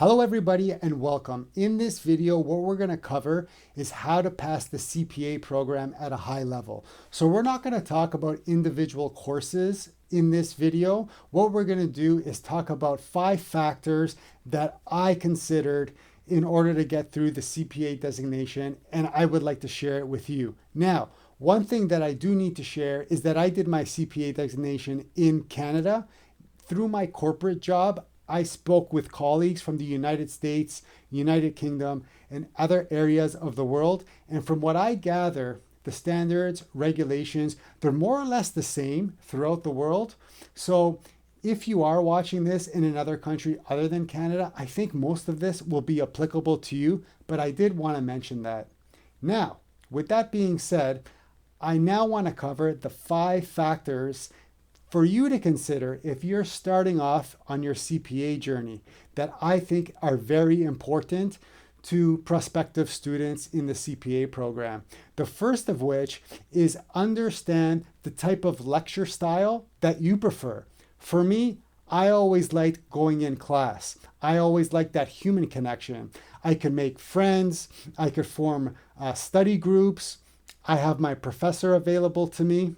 Hello everybody and welcome. In this video, what we're going to cover is how to pass the CPA program at a high level. So we're not going to talk about individual courses in this video. What we're going to do is talk about 5 factors that I considered in order to get through the CPA designation, and I would like to share it with you. Now, one thing that I do need to share is that I did my CPA designation in Canada. Through my corporate job, I spoke with colleagues from the United States, United Kingdom, and other areas of the world. And from what I gather, the standards, regulations, they're more or less the same throughout the world. So if you are watching this in another country other than Canada, I think most of this will be applicable to you, but I did want to mention that. Now, with that being said, I now want to cover the 5 factors for you to consider if you're starting off on your CPA journey that I think are very important to prospective students in the CPA program. The first of which is understand the type of lecture style that you prefer. For me, I always liked going in class. I always liked that human connection. I could make friends. I could form study groups. I have my professor available to me,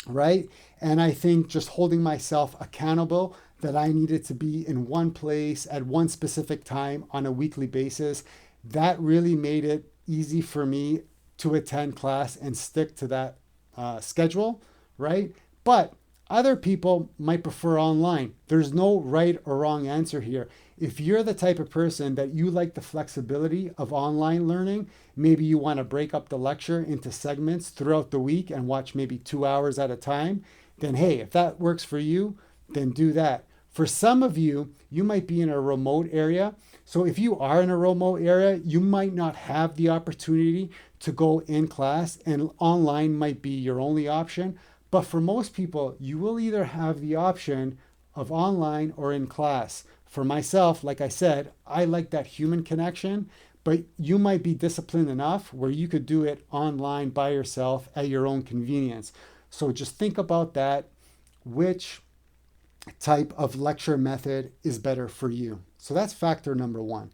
right? And I think just holding myself accountable that I needed to be in one place at one specific time on a weekly basis, that really made it easy for me to attend class and stick to that schedule, right? But other people might prefer online. There's no right or wrong answer here. If you're the type of person that you like the flexibility of online learning, maybe you want to break up the lecture into segments throughout the week and watch maybe 2 hours at a time, then hey, if that works for you, then do that. For some of you, you might be in a remote area. So if you are in a remote area, you might not have the opportunity to go in class, and online might be your only option. But for most people, you will either have the option of online or in class. For myself, like I said, I like that human connection, but you might be disciplined enough where you could do it online by yourself at your own convenience. So just think about that. Which type of lecture method is better for you? So that's factor number 1.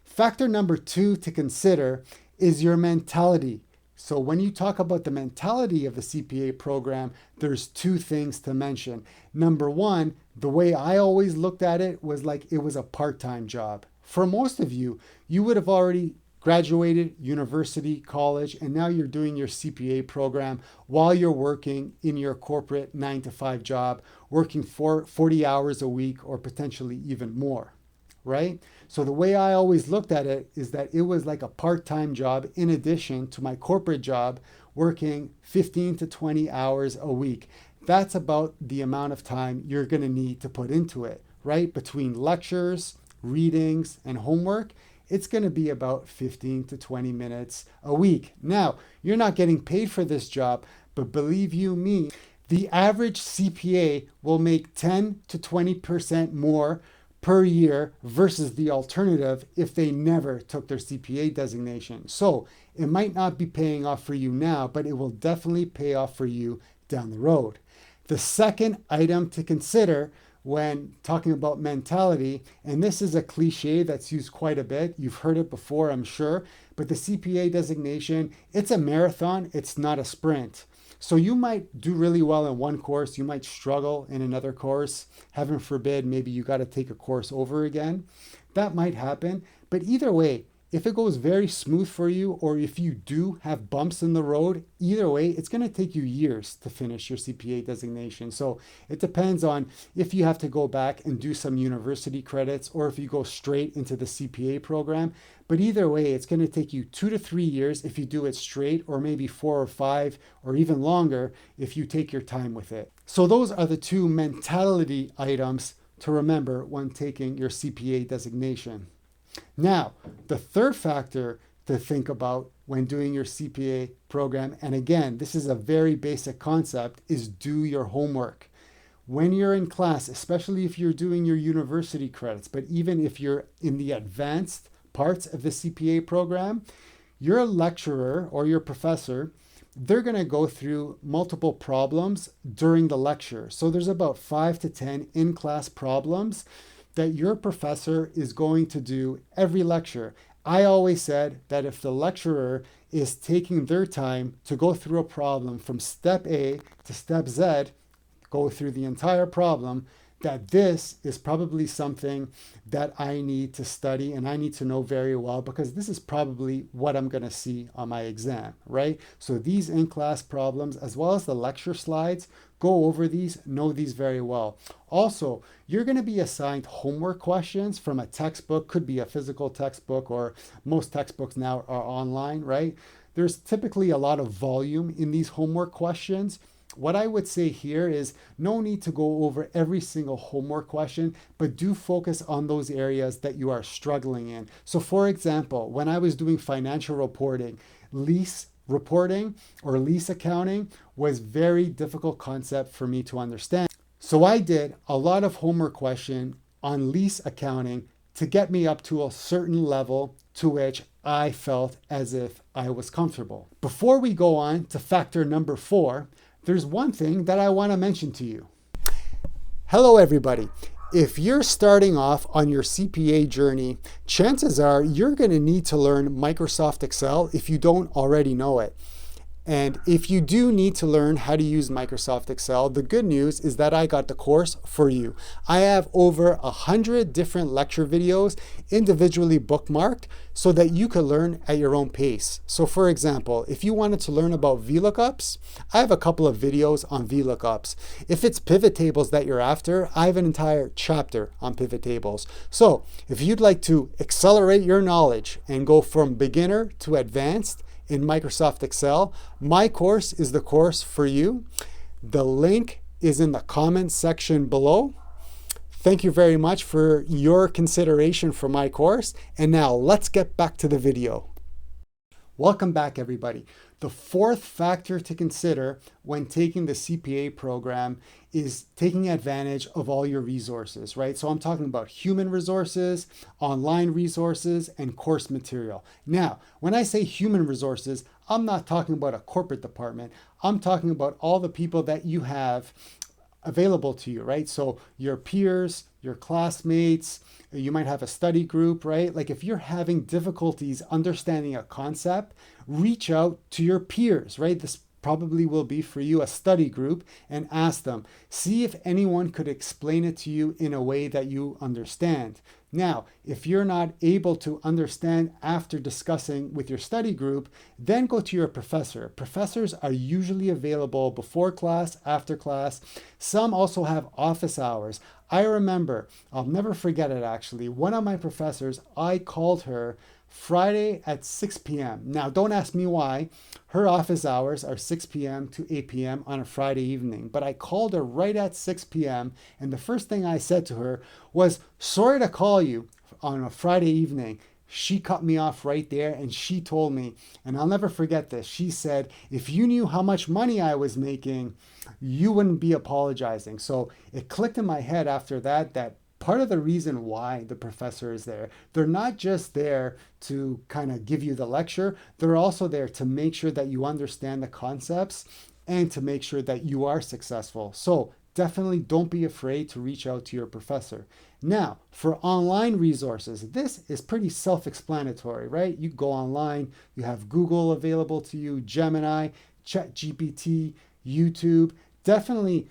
Factor number 2 to consider is your mentality. So when you talk about the mentality of the CPA program, there's 2 things to mention. Number 1, the way I always looked at it was like it was a part-time job. For most of you, you would have already graduated university, college, and now you're doing your CPA program while you're working in your corporate 9-to-5 job, working for 40 hours a week or potentially even more, right? So the way I always looked at it is that it was like a part-time job in addition to my corporate job, working 15 to 20 hours a week. That's about the amount of time you're going to need to put into it, right? Between lectures, readings, and homework, it's going to be about 15 to 20 minutes a week. Now, you're not getting paid for this job, but believe you me, the average CPA will make 10 to 20% more per year versus the alternative if they never took their CPA designation. So it might not be paying off for you now, but it will definitely pay off for you down the road. The second item to consider when talking about mentality, and this is a cliche that's used quite a bit, you've heard it before, I'm sure, but the CPA designation, it's a marathon, it's not a sprint. So you might do really well in one course, you might struggle in another course. Heaven forbid, maybe you got to take a course over again. That might happen, but either way, if it goes very smooth for you, or if you do have bumps in the road, either way, it's going to take you years to finish your CPA designation. So it depends on if you have to go back and do some university credits or if you go straight into the CPA program. But either way, it's going to take you 2 to 3 years if you do it straight, or maybe 4 or 5 or even longer if you take your time with it. So those are the 2 mentality items to remember when taking your CPA designation. Now, the third factor to think about when doing your CPA program, and again, this is a very basic concept, is do your homework. When you're in class, especially if you're doing your university credits, but even if you're in the advanced parts of the CPA program, your lecturer or your professor, they're going to go through multiple problems during the lecture. So there's about 5 to 10 in-class problems that your professor is going to do every lecture. I always said that if the lecturer is taking their time to go through a problem from step A to step Z, go through the entire problem, that this is probably something that I need to study and I need to know very well, because this is probably what I'm going to see on my exam, right? So these in-class problems, as well as the lecture slides, go over these, know these very well. Also, you're going to be assigned homework questions from a textbook, could be a physical textbook, or most textbooks now are online, right? There's typically a lot of volume in these homework questions. What I would say here is no need to go over every single homework question, but do focus on those areas that you are struggling in. So for example, when I was doing financial reporting, lease reporting or lease accounting was very difficult concept for me to understand. So I did a lot of homework question on lease accounting to get me up to a certain level to which I felt as if I was comfortable. Before we go on to factor number 4, there's one thing that I want to mention to you. Hello, everybody. If you're starting off on your CPA journey, chances are you're going to need to learn Microsoft Excel if you don't already know it. And if you do need to learn how to use Microsoft Excel, the good news is that I got the course for you. I have over 100 different lecture videos individually bookmarked so that you can learn at your own pace. So for example, if you wanted to learn about VLOOKUPs, I have a couple of videos on VLOOKUPs. If it's pivot tables that you're after, I have an entire chapter on pivot tables. So if you'd like to accelerate your knowledge and go from beginner to advanced in Microsoft Excel, my course is the course for you. The link is in the comments section below. Thank you very much for your consideration for my course. And now let's get back to the video. Welcome back, everybody. The fourth factor to consider when taking the CPA program is taking advantage of all your resources, right? So I'm talking about human resources, online resources, and course material. Now, when I say human resources, I'm not talking about a corporate department. I'm talking about all the people that you have available to you, right? So your peers, your classmates, you might have a study group, right? Like if you're having difficulties understanding a concept, reach out to your peers, right? This probably will be for you a study group, and ask them. See if anyone could explain it to you in a way that you understand. Now, if you're not able to understand after discussing with your study group, then go to your professor. Professors are usually available before class, after class. Some also have office hours. I remember, I'll never forget it actually, one of my professors, I called her Friday at 6 p.m. Now, don't ask me why. Her office hours are 6 p.m. to 8 p.m. on a Friday evening. But I called her right at 6 p.m. and the first thing I said to her was, sorry to call you on a Friday evening. She cut me off right there and she told me, and I'll never forget this, she said, if you knew how much money I was making, you wouldn't be apologizing. So it clicked in my head after that, that part of the reason why the professor is there, they're not just there to kind of give you the lecture, they're also there to make sure that you understand the concepts and to make sure that you are successful. So definitely don't be afraid to reach out to your professor. Now, for online resources, this is pretty self-explanatory, right? You go online, you have Google available to you, Gemini, ChatGPT, YouTube. Definitely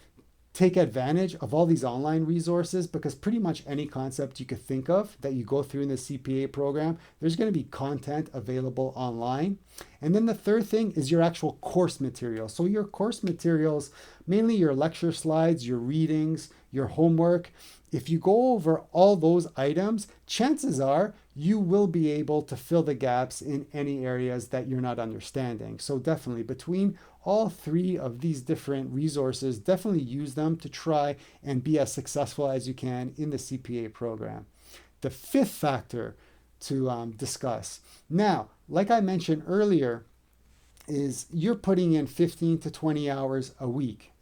take advantage of all these online resources, because pretty much any concept you could think of that you go through in the CPA program, there's going to be content available online. And then the third thing is your actual course material. So your course materials, mainly your lecture slides, your readings, your homework. If you go over all those items, chances are you will be able to fill the gaps in any areas that you're not understanding. So definitely between all three of these different resources, definitely use them to try and be as successful as you can in the CPA program. The fifth factor to discuss. Now, like I mentioned earlier, is you're putting in 15 to 20 hours a week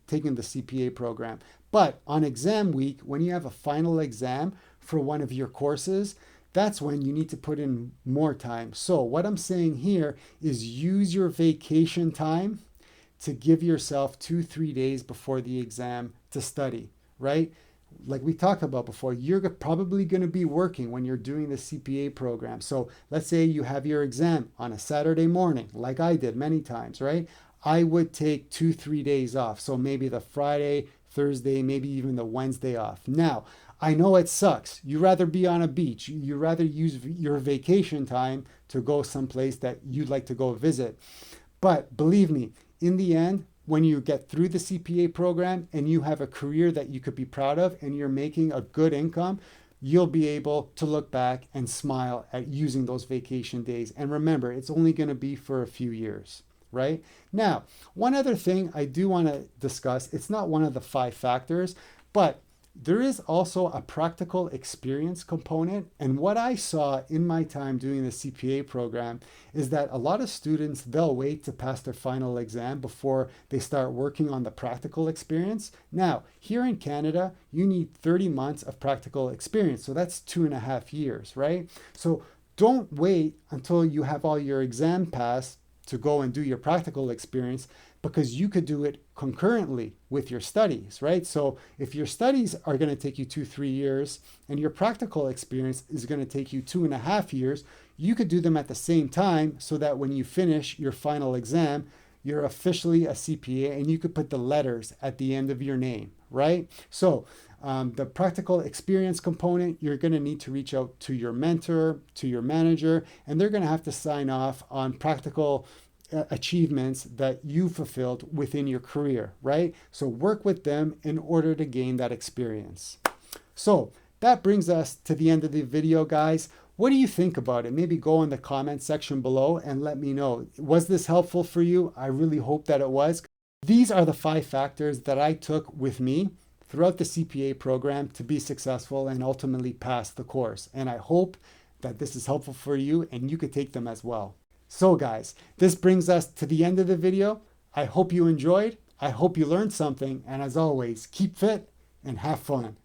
taking the CPA program. But on exam week, when you have a final exam for one of your courses, that's when you need to put in more time. So what I'm saying here is use your vacation time to give yourself 2-3 days before the exam to study, right? like we talked about before, you're probably going to be working when you're doing the CPA program. So let's say you have your exam on a Saturday morning, like I did many times, right? I would take 2, 3 days off. So maybe the Friday, Thursday, maybe even the Wednesday off. Now, I know it sucks. You rather be on a beach. You rather use your vacation time to go someplace that you'd like to go visit. But believe me, in the end, when you get through the CPA program and you have a career that you could be proud of and you're making a good income, you'll be able to look back and smile at using those vacation days. And remember, it's only going to be for a few years, right? Now, one other thing I do want to discuss, it's not one of the 5 factors, but there is also a practical experience component. And what I saw in my time doing the CPA program is that a lot of students, they'll wait to pass their final exam before they start working on the practical experience. Now, here in Canada, you need 30 months of practical experience. So that's 2.5 years, right? So don't wait until you have all your exam passed to go and do your practical experience, because you could do it concurrently with your studies, right? So if your studies are going to take you 2, 3 years and your practical experience is going to take you 2.5 years, you could do them at the same time so that when you finish your final exam, you're officially a CPA and you could put the letters at the end of your name, right? So the practical experience component, you're going to need to reach out to your mentor, to your manager, and they're going to have to sign off on practical achievements that you fulfilled within your career, right? So work with them in order to gain that experience. So that brings us to the end of the video, guys. What do you think about it? Maybe go in the comment section below and let me know. Was this helpful for you? I really hope that it was. These are the 5 factors that I took with me throughout the CPA program to be successful and ultimately pass the course. And I hope that this is helpful for you and you could take them as well. So guys, this brings us to the end of the video. I hope you enjoyed. I hope you learned something. And as always, keep fit and have fun.